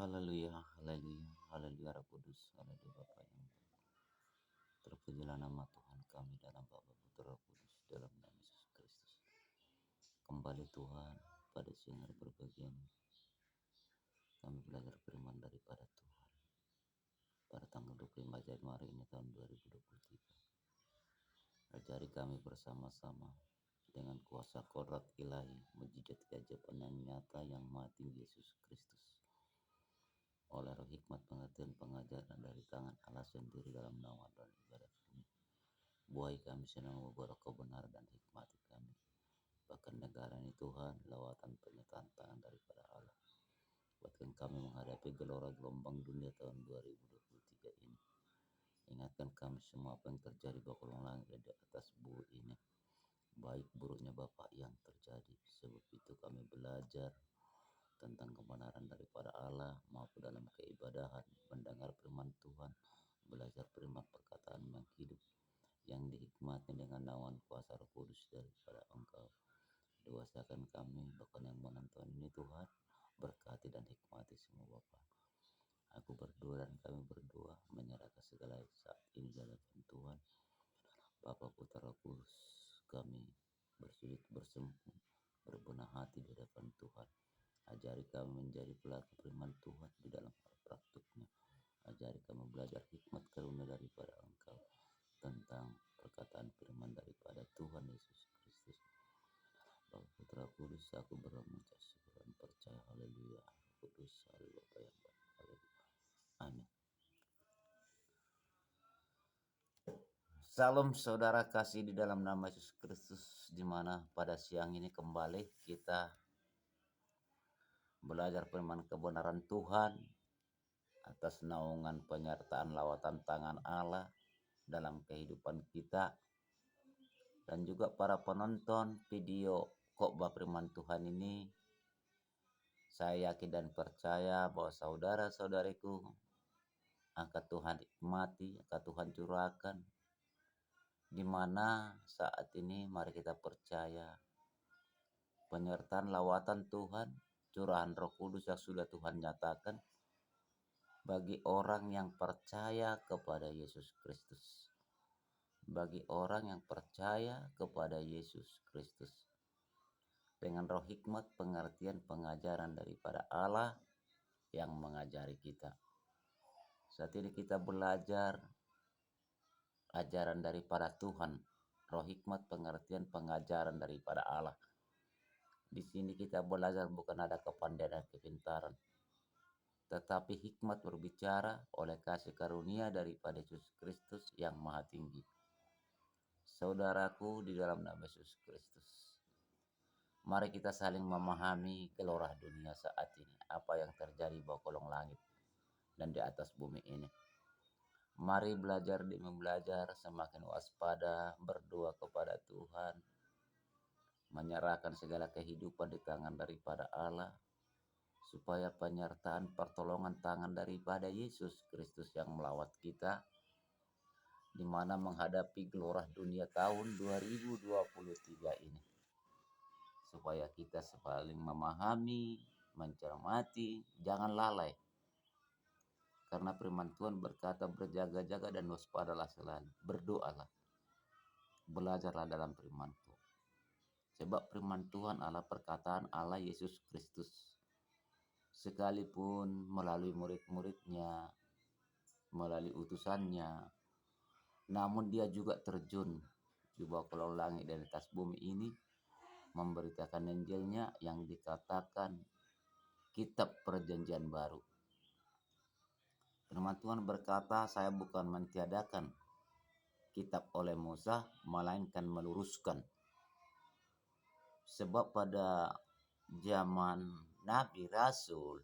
Haleluya, haleluya, haleluya Roh Kudus, haleluya Bapa yang baik. Terpujilah nama Tuhan kami dalam Bapa Putra Roh Kudus dalam nama Yesus Kristus. Kembali Tuhan pada siang hari berbahagia ini, kami belajar firman daripada Tuhan pada tanggal 25 Januari ini tahun 2023. Ajari kami bersama-sama dengan kuasa kodrat ilahi, mujizat keajaiban yang nyata yang maha tinggi Yesus Kristus. Oleh roh hikmat pengertian pengajaran dari tangan Allah sendiri dalam nama dan ibadat ini. Buai kami senang membawa kebenaran dan hikmati kami. Bahkan negara ini Tuhan, lawatan penyertaan tangan daripada Allah. Buatkan kami menghadapi gelora gelombang dunia tahun 2023 ini. Ingatkan kami semua apa yang terjadi di kolong langit dan di atas bumi ini. Baik buruknya Bapa yang terjadi. Sebab itu kami belajar tentang kebenaran daripada Allah maupun dalam keibadahan, mendengar firman Tuhan, belajar firman perkataan yang hidup, yang dihikmati dengan naungan kuasa Roh Kudus daripada Engkau. Dewasakan kami bahkan yang menonton ini Tuhan, berkati dan hikmati semua Bapa. Aku berdoa dan kami berdoa menyerahkan segala saat ini dalam Tuhan. Bapa Putra Roh Kudus, kami bersujud bersembah, berbenah hati di hadapan Tuhan. Ajari kami menjadi pelaku firman Tuhan di dalam praktiknya. Ajari kami belajar hikmat karunia daripada Engkau tentang perkataan firman daripada Tuhan Yesus Kristus. Bapa Putra Kudus, aku mengucap syukur dan percaya. Haleluya. Kudus, haleluya Bapa yang baik. Haleluya. Amin. Salam saudara kasih di dalam nama Yesus Kristus, di mana pada siang ini kembali kita belajar firman kebenaran Tuhan atas naungan penyertaan lawatan tangan Allah dalam kehidupan kita, dan juga para penonton video khotbah firman Tuhan ini. Saya yakin dan percaya bahwa saudara-saudariku akan Tuhan hikmati, akan Tuhan curahkan. Di mana saat ini mari kita percaya penyertaan lawatan Tuhan, curahan Roh Kudus yang sudah Tuhan nyatakan bagi orang yang percaya kepada Yesus Kristus. Bagi orang yang percaya kepada Yesus Kristus. Dengan roh hikmat pengertian pengajaran daripada Allah yang mengajari kita. Saat ini kita belajar ajaran daripada Tuhan. Roh hikmat pengertian pengajaran daripada Allah. Di sini kita belajar bukan ada kepandaian dan kepintaran, tetapi hikmat berbicara oleh kasih karunia daripada Yesus Kristus yang maha tinggi. Saudaraku di dalam nama Yesus Kristus, mari kita saling memahami gelora dunia saat ini, apa yang terjadi di bawah kolong langit dan di atas bumi ini. Mari belajar demi belajar, semakin waspada, berdoa kepada Tuhan, menyerahkan segala kehidupan di tangan daripada Allah, supaya penyertaan pertolongan tangan daripada Yesus Kristus yang melawat kita, di mana menghadapi gelora dunia tahun 2023 ini. Supaya kita saling memahami, mencermati, jangan lalai. Karena firman Tuhan berkata berjaga-jaga dan waspadalah selalu. Berdoalah. Belajarlah dalam firman Tuhan. Sebab firman Tuhan adalah perkataan Allah Yesus Kristus. Sekalipun melalui murid-muridnya, melalui utusannya, namun dia juga terjun di bawah kolong langit dan atas bumi ini, memberitakan Injilnya yang dikatakan kitab perjanjian baru. Firman Tuhan berkata, saya bukan mentiadakan kitab oleh Musa, melainkan meluruskan. Sebab pada zaman Nabi Rasul,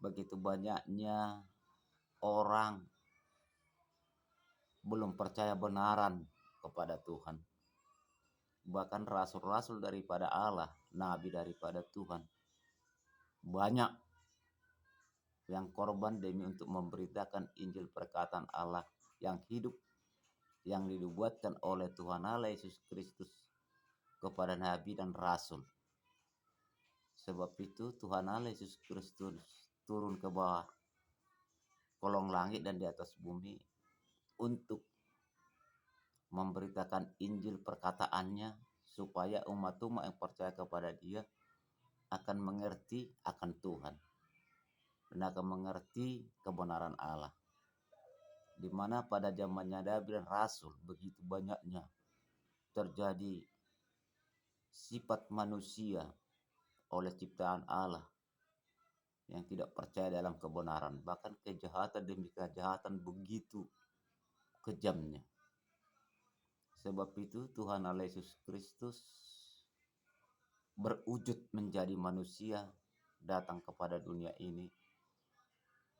begitu banyaknya orang belum percaya benaran kepada Tuhan. Bahkan rasul-rasul daripada Allah, nabi daripada Tuhan, banyak yang korban demi untuk memberitakan Injil perkataan Allah yang hidup, yang dibuatkan oleh Tuhan Allah Yesus Kristus kepada nabi dan rasul. Sebab itu Tuhan Allah Yesus Kristus turun ke bawah kolong langit dan di atas bumi untuk memberitakan Injil perkataannya supaya umat-umat yang percaya kepada dia akan mengerti akan Tuhan dan akan mengerti kebenaran Allah. Di mana pada zamannya Nabi dan Rasul begitu banyaknya terjadi sifat manusia oleh ciptaan Allah yang tidak percaya dalam kebenaran, bahkan kejahatan demi kejahatan begitu kejamnya. Sebab itu Tuhan Allah Yesus Kristus berwujud menjadi manusia datang kepada dunia ini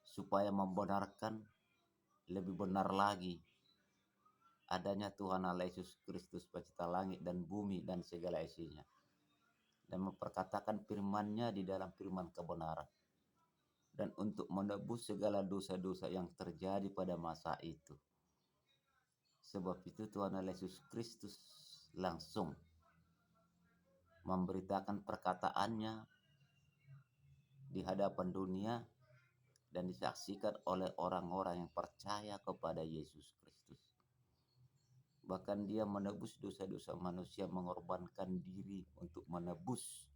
supaya membenarkan lebih benar lagi adanya Tuhan Allah Yesus Kristus pencipta langit dan bumi dan segala isinya, dan memperkatakan firman-Nya di dalam firman kebenaran, dan untuk menebus segala dosa-dosa yang terjadi pada masa itu. Sebab itu Tuhan Yesus Kristus langsung memberitakan perkataannya di hadapan dunia dan disaksikan oleh orang-orang yang percaya kepada Yesus Kristus. Bahkan dia menebus dosa-dosa manusia, mengorbankan diri untuk menebus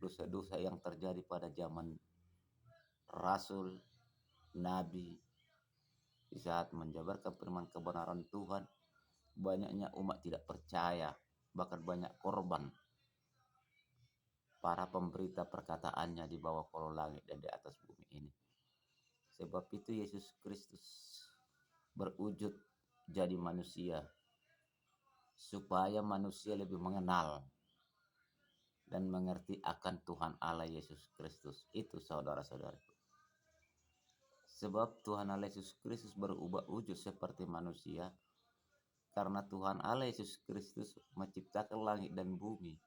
dosa-dosa yang terjadi pada zaman Rasul, Nabi. Di saat menjabarkan firman kebenaran Tuhan, banyaknya umat tidak percaya, bahkan banyak korban para pemberita perkataannya di bawah kolong langit dan di atas bumi ini. Sebab itu Yesus Kristus berwujud jadi manusia supaya manusia lebih mengenal dan mengerti akan Tuhan Allah Yesus Kristus. Itu saudara-saudaraku. Sebab Tuhan Allah Yesus Kristus berubah wujud seperti manusia karena Tuhan Allah Yesus Kristus menciptakan langit dan bumi,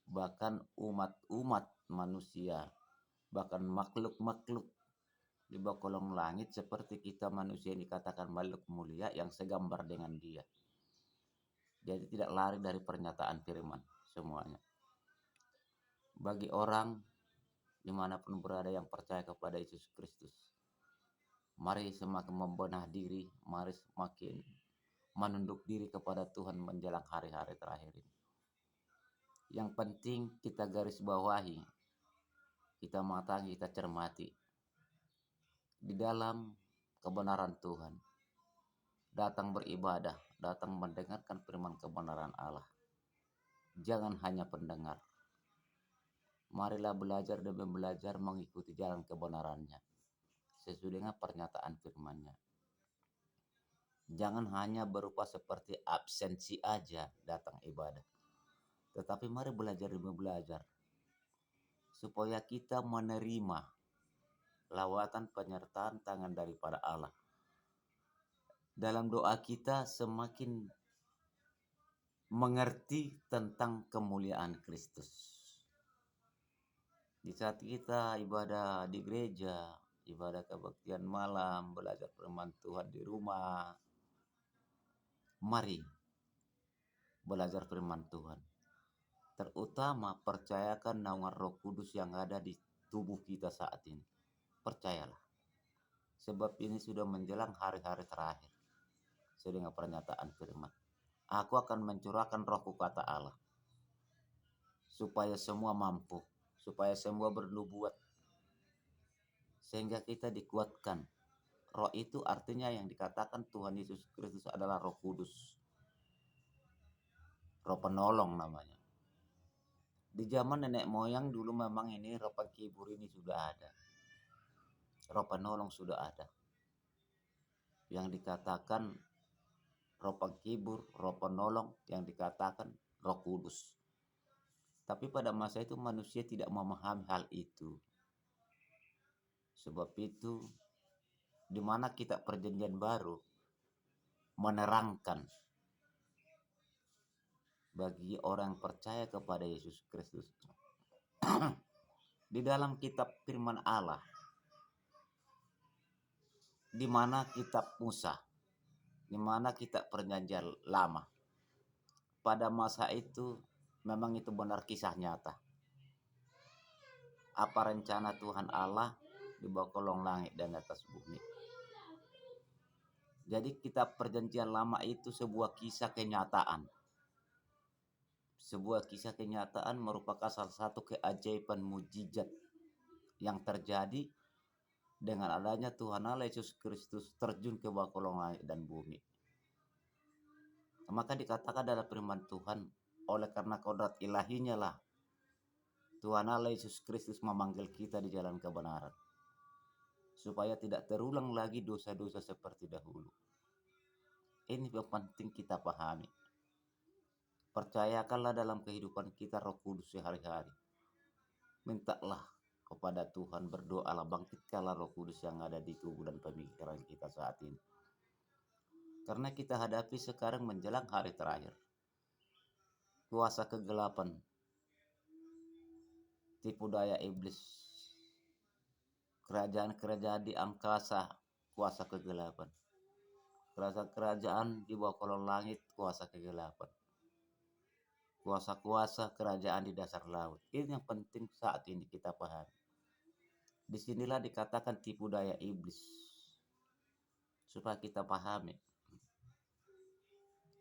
bahkan umat-umat manusia, bahkan makhluk-makhluk di bawah kolong langit seperti kita manusia yang dikatakan makhluk mulia yang segambar dengan dia. Jadi tidak lari dari pernyataan firman semuanya. Bagi orang dimanapun berada yang percaya kepada Yesus Kristus, mari semakin membenah diri, mari semakin menunduk diri kepada Tuhan menjelang hari-hari terakhir ini. Yang penting kita garis bawahi, kita mengetahui, kita cermati di dalam kebenaran Tuhan. Datang beribadah, datang mendengarkan firman kebenaran Allah. Jangan hanya pendengar. Marilah belajar demi belajar mengikuti jalan kebenarannya sesuai dengan pernyataan firman-Nya. Jangan hanya berupa seperti absensi aja datang ibadah. Tetapi mari belajar demi belajar supaya kita menerima lawatan penyertaan tangan daripada Allah. Dalam doa kita semakin mengerti tentang kemuliaan Kristus. Di saat kita ibadah di gereja, ibadah kebaktian malam, belajar firman Tuhan di rumah, mari belajar firman Tuhan. Terutama percayakan naungan Roh Kudus yang ada di tubuh kita saat ini. Percayalah. Sebab ini sudah menjelang hari-hari terakhir. Sesuai dengan pernyataan firman. Aku akan mencurahkan rohku kata Allah. Supaya semua mampu. Supaya semua bernubuat. Sehingga kita dikuatkan. Roh itu artinya yang dikatakan Tuhan Yesus Kristus adalah Roh Kudus. Roh penolong namanya. Di zaman nenek moyang dulu memang ini roh penghibur ini sudah ada. Roh penolong sudah ada. Yang dikatakan roh penghibur, roh penolong, yang dikatakan Roh Kudus. Tapi pada masa itu manusia tidak memahami hal itu. Sebab itu di mana kitab perjanjian baru menerangkan bagi orang yang percaya kepada Yesus Kristus. Di dalam kitab firman Allah, di mana kitab Musa, di mana kitab perjanjian lama, pada masa itu memang itu benar kisah nyata. Apa rencana Tuhan Allah di bawah kolong langit dan atas bumi. Jadi kitab perjanjian lama itu sebuah kisah kenyataan. Sebuah kisah kenyataan merupakan salah satu keajaiban mujizat yang terjadi dengan adanya Tuhan Allah Yesus Kristus terjun ke bawah kolong langit dan bumi. Maka dikatakan dalam firman Tuhan, oleh karena kodrat ilahinya lah Tuhan Allah Yesus Kristus memanggil kita di jalan kebenaran, supaya tidak terulang lagi dosa-dosa seperti dahulu. Ini yang penting kita pahami. Percayakanlah dalam kehidupan kita Roh Kudus sehari-hari. Mintalah kepada Tuhan, berdoalah, bangkitkanlah Roh Kudus yang ada di tubuh dan pemikiran kita saat ini. Karena kita hadapi sekarang menjelang hari terakhir. Kuasa kegelapan, tipu daya iblis, kerajaan-kerajaan di angkasa, kuasa kegelapan. Kerajaan di bawah kolong langit, kuasa kegelapan. Kuasa-kuasa kerajaan di dasar laut. Ini yang penting saat ini kita pahami. Disinilah dikatakan tipu daya iblis. Supaya kita pahami.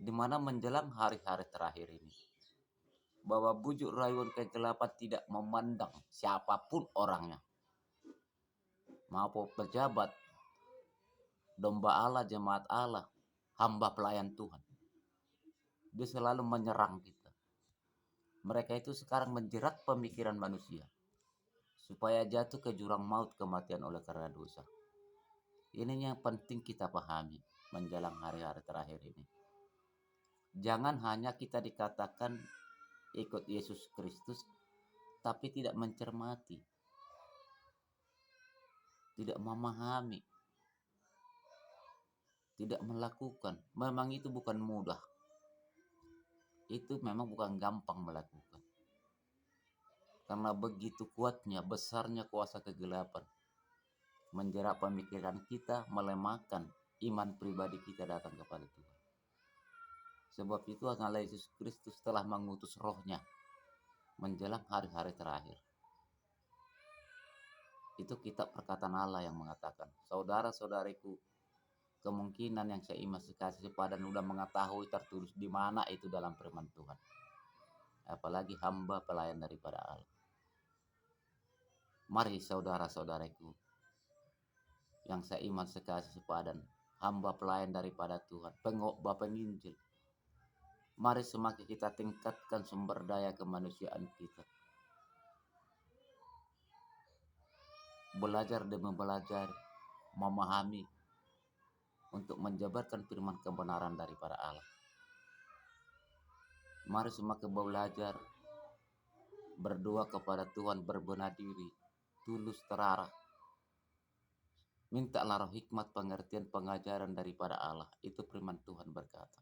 Dimana menjelang hari-hari terakhir ini, bahwa bujuk rayuan kegelapan tidak memandang siapapun orangnya. Maupun pejabat, domba Allah, jemaat Allah, hamba pelayan Tuhan. Dia selalu menyerang kita. Mereka itu sekarang menjerat pemikiran manusia supaya jatuh ke jurang maut kematian oleh karena dosa. Ini yang penting kita pahami menjelang hari-hari terakhir ini. Jangan hanya kita dikatakan ikut Yesus Kristus, tapi tidak mencermati, tidak memahami, tidak melakukan. Memang itu bukan mudah. Itu memang bukan gampang melakukan. Karena begitu kuatnya, besarnya kuasa kegelapan menjerat pemikiran kita, melemahkan iman pribadi kita datang kepada Tuhan. Sebab itu Allah Yesus Kristus telah mengutus rohnya menjelang hari-hari terakhir. Itu kitab perkataan Allah yang mengatakan, saudara-saudariku, kemungkinan yang saya masih kasih padan udah mengetahui tertulis di mana itu dalam firman Tuhan. Apalagi hamba pelayan daripada Allah. Mari saudara-saudariku yang seiman sekasih sepadan, hamba pelayan daripada Tuhan, pengkhotbah penginjil. Mari semakin kita tingkatkan sumber daya kemanusiaan kita. Belajar demi belajar, memahami untuk menjabarkan firman kebenaran daripada Allah. Mari semakin belajar berdoa kepada Tuhan, berbenah diri, tulus terarah. Mintalah roh hikmat, pengertian, pengajaran daripada Allah. Itu firman Tuhan berkata.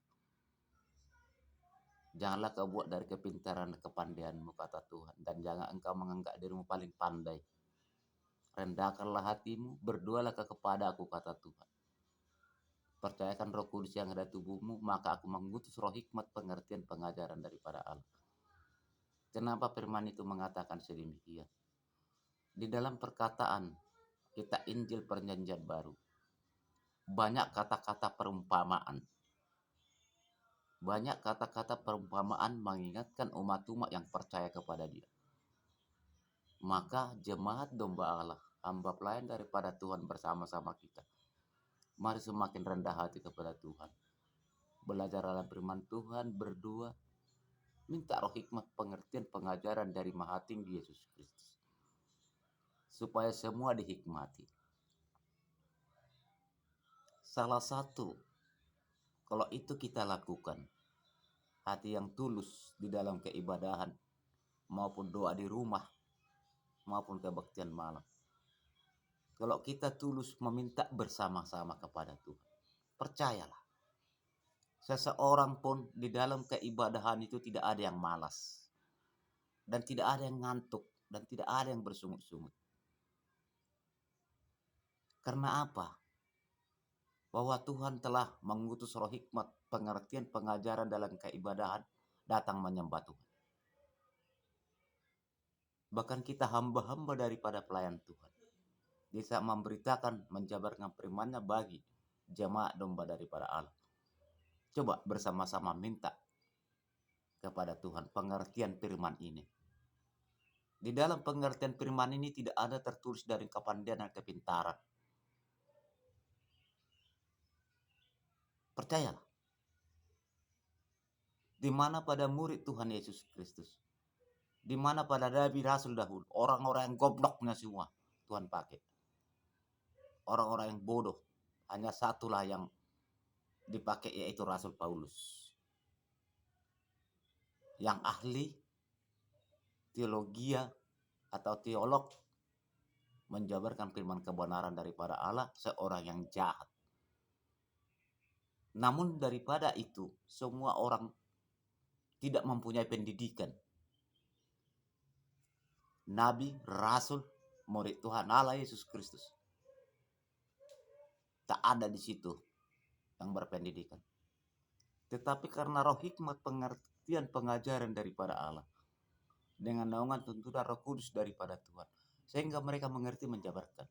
Janganlah kau buat dari kepintaran kepandaianmu, kata Tuhan. Dan jangan engkau menganggap dirimu paling pandai. Rendahkanlah hatimu, berdoalah kepada aku, kata Tuhan. Percayakan Roh Kudus yang ada tubuhmu, maka aku mengutus roh hikmat, pengertian, pengajaran daripada Allah. Kenapa firman itu mengatakan sedemikian? Di dalam perkataan kita Injil Perjanjian Baru, banyak kata-kata perumpamaan. Banyak kata-kata perumpamaan mengingatkan umat-umat yang percaya kepada Dia. Maka jemaat domba Allah, hamba pelayan daripada Tuhan bersama-sama kita, mari semakin rendah hati kepada Tuhan. Belajar dalam firman Tuhan, berdoa, minta roh hikmat, pengertian, pengajaran dari Maha Tinggi Yesus Kristus. Supaya semua dihikmati. Salah satu, kalau itu kita lakukan, hati yang tulus di dalam keibadahan, maupun doa di rumah, maupun kebaktian malam. Kalau kita tulus meminta bersama-sama kepada Tuhan, percayalah, seseorang pun di dalam keibadahan itu tidak ada yang malas, dan tidak ada yang ngantuk, dan tidak ada yang bersungut-sungut. Karena apa? Bahwa Tuhan telah mengutus roh hikmat, pengertian, pengajaran dalam keibadahan, datang menyembah Tuhan. Bahkan kita hamba-hamba daripada pelayan Tuhan. Bisa memberitakan, menjabarkan firman-Nya bagi jemaat domba daripada Allah. Coba bersama-sama minta kepada Tuhan pengertian firman ini. Di dalam pengertian firman ini tidak ada tertulis dari kepandaian dan kepintaran. Percayalah. Di mana pada murid Tuhan Yesus Kristus, di mana pada nabi rasul dahulu, orang-orang yang gobloknya semua Tuhan pakai. Orang-orang yang bodoh, hanya satulah yang dipakai, yaitu Rasul Paulus. Yang ahli teologia atau teolog menjabarkan firman kebenaran daripada Allah, seorang yang jahat. Namun daripada itu, semua orang tidak mempunyai pendidikan. Nabi, rasul, murid Tuhan Allah Yesus Kristus, tak ada di situ yang berpendidikan. Tetapi karena roh hikmat, pengertian, pengajaran daripada Allah, dengan naungan tuntunan Roh Kudus daripada Tuhan, sehingga mereka mengerti, menjabarkan.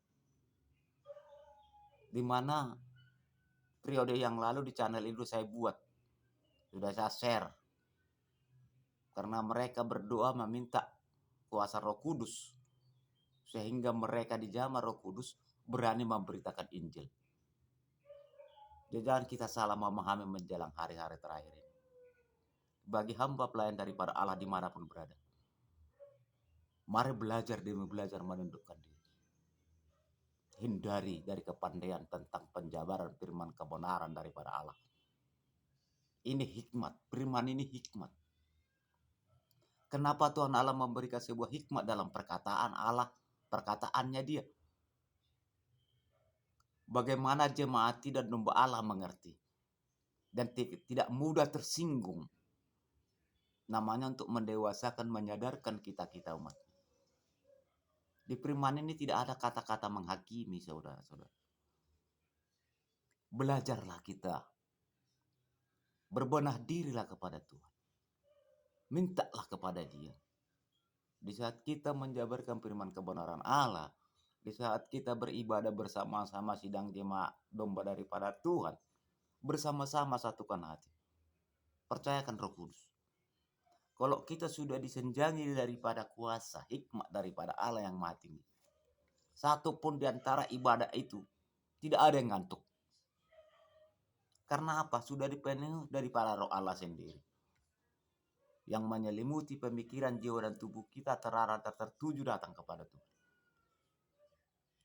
Di mana periode yang lalu di channel itu saya buat, sudah saya share, karena mereka berdoa meminta kuasa Roh Kudus, sehingga mereka dijamah Roh Kudus berani memberitakan Injil. Jadi jangan kita salah memahami menjelang hari-hari terakhir ini. Bagi hamba pelayan daripada Allah dimanapun berada, mari belajar demi belajar menundukkan diri. Hindari dari kepandaian tentang penjabaran firman kebenaran daripada Allah. Ini hikmat, firman ini hikmat. Kenapa Tuhan Allah memberikan sebuah hikmat dalam perkataan Allah, perkataannya Dia? Bagaimana jemaat dan domba Allah mengerti dan tidak mudah tersinggung. Namanya untuk mendewasakan, menyadarkan kita umat. Di firman ini tidak ada kata-kata menghakimi, saudara-saudara. Belajarlah kita. Berbenah dirilah kepada Tuhan. Mintalah kepada Dia. Di saat kita menjabarkan firman kebenaran Allah, di saat kita beribadah bersama-sama sidang jemaat domba daripada Tuhan, bersama-sama satukan hati, percayakan Roh Kudus. Kalau kita sudah disenjangi daripada kuasa hikmat daripada Allah yang Maha Tinggi, satu pun di antara ibadah itu tidak ada yang ngantuk. Karena apa? Sudah dipenuhi daripada Roh Allah sendiri, yang menyelimuti pemikiran, jiwa, dan tubuh kita terarah tertuju datang kepada Tuhan.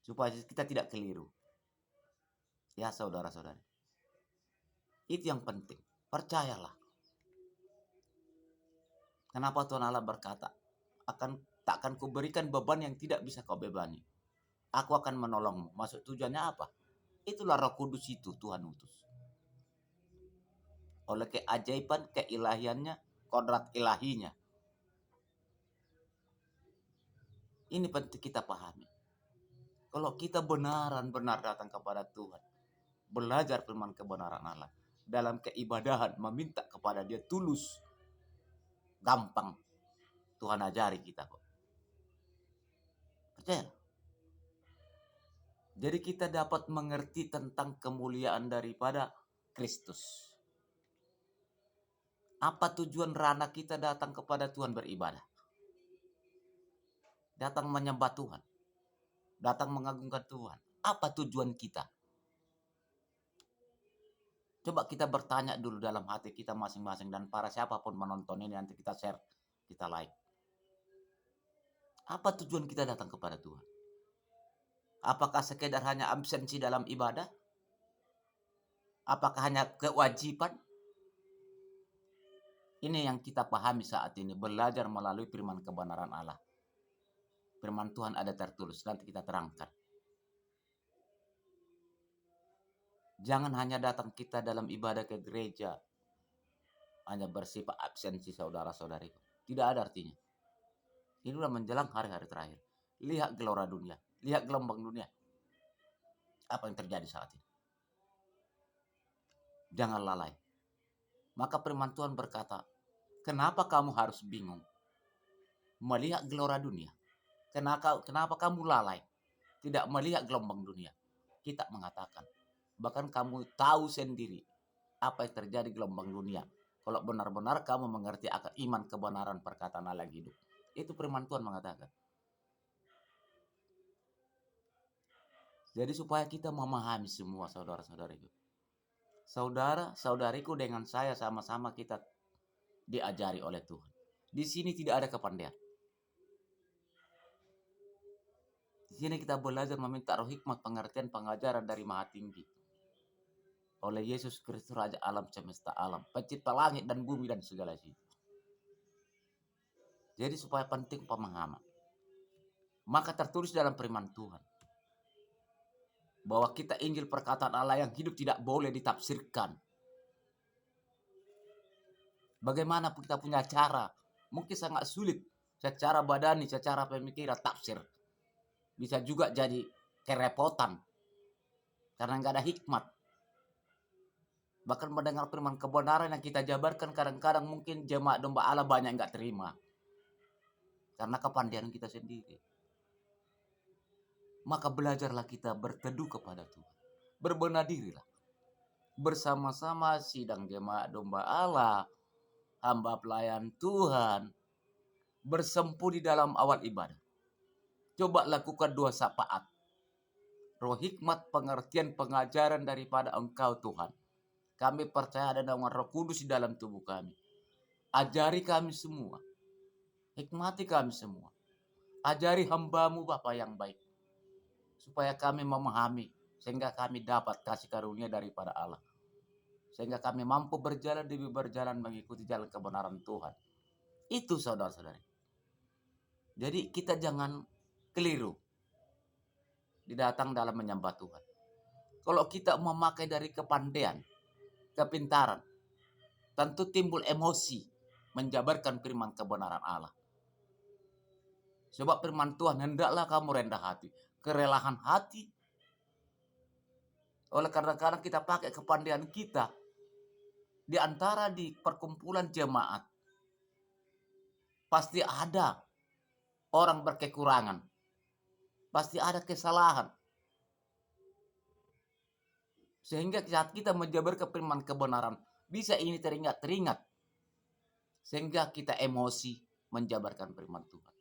Supaya kita tidak keliru. Ya saudara-saudari. Itu yang penting. Percayalah. Kenapa Tuhan Allah berkata, takkan kuberikan beban yang tidak bisa kau bebani. Aku akan menolongmu. Maksud tujuannya apa? Itulah Roh Kudus itu Tuhan utus. Oleh keajaiban, keilahiannya, kodrat ilahinya. Ini penting kita pahami. Kalau kita benar datang kepada Tuhan, belajar firman kebenaran Allah, dalam keibadahan, meminta kepada Dia tulus, gampang Tuhan ajari kita kok. Percaya? Jadi kita dapat mengerti tentang kemuliaan daripada Kristus. Apa tujuan rana kita datang kepada Tuhan beribadah? Datang menyembah Tuhan. Datang mengagungkan Tuhan. Apa tujuan kita? Coba kita bertanya dulu dalam hati kita masing-masing, dan para siapapun menonton ini nanti kita share, kita like. Apa tujuan kita datang kepada Tuhan? Apakah sekedar hanya absensi dalam ibadah? Apakah hanya kewajiban? Ini yang kita pahami saat ini, belajar melalui firman kebenaran Allah. Firman Tuhan ada tertulis, nanti kita terangkan. Jangan hanya datang kita dalam ibadah ke gereja, hanya bersifat absensi saudara-saudari. Tidak ada artinya. Ini sudah menjelang hari-hari terakhir. Lihat gelora dunia, lihat gelombang dunia. Apa yang terjadi saat ini? Jangan lalai. Maka firman Tuhan berkata, kenapa kamu harus bingung melihat gelora dunia? Kenapa kamu lalai? tidak melihat gelombang dunia. Kita mengatakan, bahkan kamu tahu sendiri apa yang terjadi gelombang dunia. Kalau benar-benar kamu mengerti akan iman kebenaran perkataan Allah yang hidup. Itu firman Tuhan mengatakan. Jadi supaya kita memahami semua saudara-saudariku. Saudara-saudariku dengan saya sama-sama kita diajari oleh Tuhan. Di sini tidak ada kepandaian. Di sini kita belajar meminta roh hikmat, pengertian, pengajaran dari Maha Tinggi. Oleh Yesus Kristus Raja alam semesta alam, pencipta langit dan bumi dan segala sesuatu. Jadi supaya penting pemahaman. Maka tertulis dalam firman Tuhan bahwa kita Injil perkataan Allah yang hidup tidak boleh ditafsirkan. Bagaimana kita punya cara, mungkin sangat sulit secara badani, secara pemikiran, tafsir. Bisa juga jadi kerepotan karena nggak ada hikmat. Bahkan mendengar firman kebenaran yang kita jabarkan kadang-kadang mungkin jemaat domba Allah banyak nggak terima karena kepandaian kita sendiri. Maka belajarlah kita berteduh kepada Tuhan, berbenah dirilah bersama-sama sidang jemaat domba Allah, hamba pelayan Tuhan, bersempu di dalam awal ibadah. Coba lakukan 2 syafaat. Roh hikmat, pengertian, pengajaran daripada Engkau Tuhan. Kami percaya ada naungan Roh Kudus di dalam tubuh kami. Ajari kami semua. Hikmati kami semua. Ajari hamba-Mu Bapa yang baik. Supaya kami memahami. Sehingga kami dapat kasih karunia daripada Allah. Sehingga kami mampu berjalan demi berjalan mengikuti jalan kebenaran Tuhan. Itu saudara-saudari. Jadi kita jangan keliru didatang dalam menyembah Tuhan. Kalau kita memakai dari kepandaian, kepintaran, tentu timbul emosi menjabarkan firman kebenaran Allah. Sebab firman Tuhan, hendaklah kamu rendah hati, kerelahan hati. Oleh kadang-kadang kita pakai kepandaian kita di antara di perkumpulan jemaat. Pasti ada orang berkekurangan. Pasti ada kesalahan. Sehingga saat kita menjabarkan firman kebenaran, bisa ini teringat. Sehingga kita emosi menjabarkan firman Tuhan.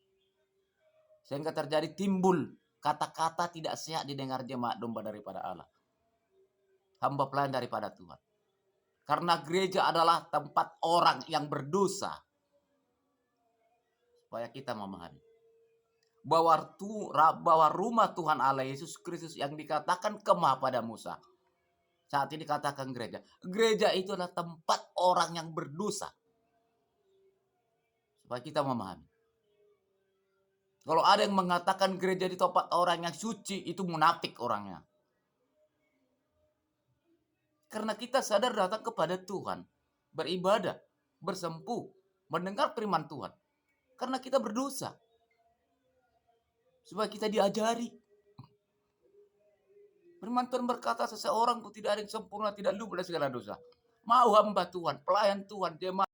Sehingga terjadi timbul kata-kata tidak sehat didengar jemaat domba daripada Allah. Hamba pelayan daripada Tuhan. Karena gereja adalah tempat orang yang berdosa. Supaya kita memahami. Bahwa rumah Tuhan Allah Yesus Kristus yang dikatakan kemah pada Musa. Saat ini dikatakan gereja. Gereja itu adalah tempat orang yang berdosa. Supaya kita memahami. Kalau ada yang mengatakan gereja di tempat orang yang suci, itu munafik orangnya. Karena kita sadar datang kepada Tuhan. Beribadah, bersempuh, mendengar firman Tuhan. Karena kita berdosa. Supaya kita diajari. Firman Tuhan berkata seseorang pun tidak ada yang sempurna, tidak lupa dari segala dosa. Mau hamba Tuhan, pelayan Tuhan, jemaat